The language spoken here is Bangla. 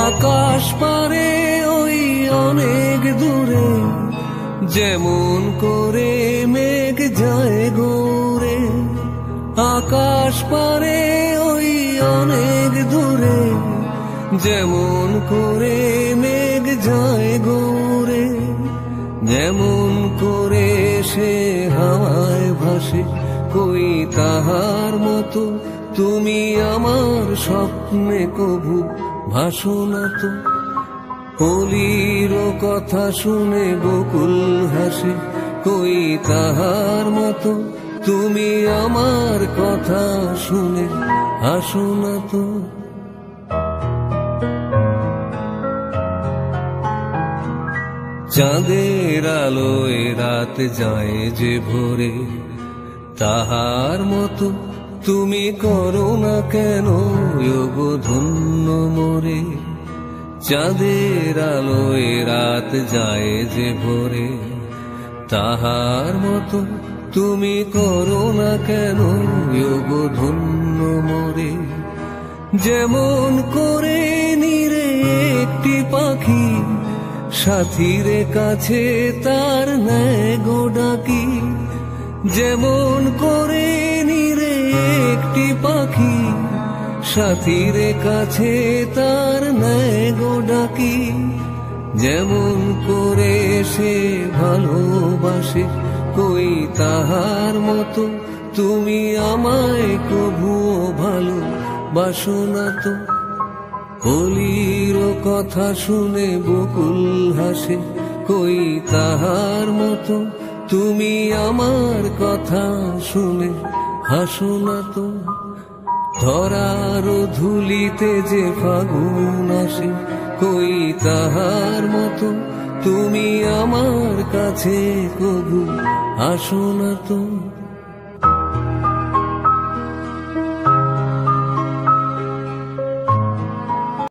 আকাশ পারে ওই অনেক দূরে, যেমন করে মেঘ যায় গৌরে। আকাশ পারে ওই অনেক দূরে, যেমন করে মেঘ যায় গৌরে। যেমন করে সে হাওয়ায় ভাসে, কই তাহার মতো তুমি আমার স্বপ্নে কভু ভাসো না তো। কলির কথা শুনে বকুল হাসে, কই তাহার মতো তুমি আমার কথা শুনে হাসো না তো। চাঁদের আলোয় রাত যায় যে ভোরে, তাহার মতো তুমি করো না কেন গো ধন্য মোরে। চাঁদের আলোয় রাত যায় যে ভোরে, তাহার মতো তুমি করো না কেন গো ধন্য মোরে। যেমন করে নিরে একটি পাখি, সাথীর কাছে তার নেয় গো ডাকি। যেমন করে নিরে একটি পাখি, সাথীর কাছে তার নেয় গো ডাকি। যেমন করে সে ভালোবাসে, কই তাহার মতো তুমি আমায় কভুও ভালোবাসো না তো। কলির কথা শুনে বকুল হাসে, কই তাহার মতো তুমি আমার কথা শুনে হাসো না তো। ধরার ধুলিতে যে ফাগুন আসে, কই তাহার মতো তুমি আমার কাছে কভু আসো না তো।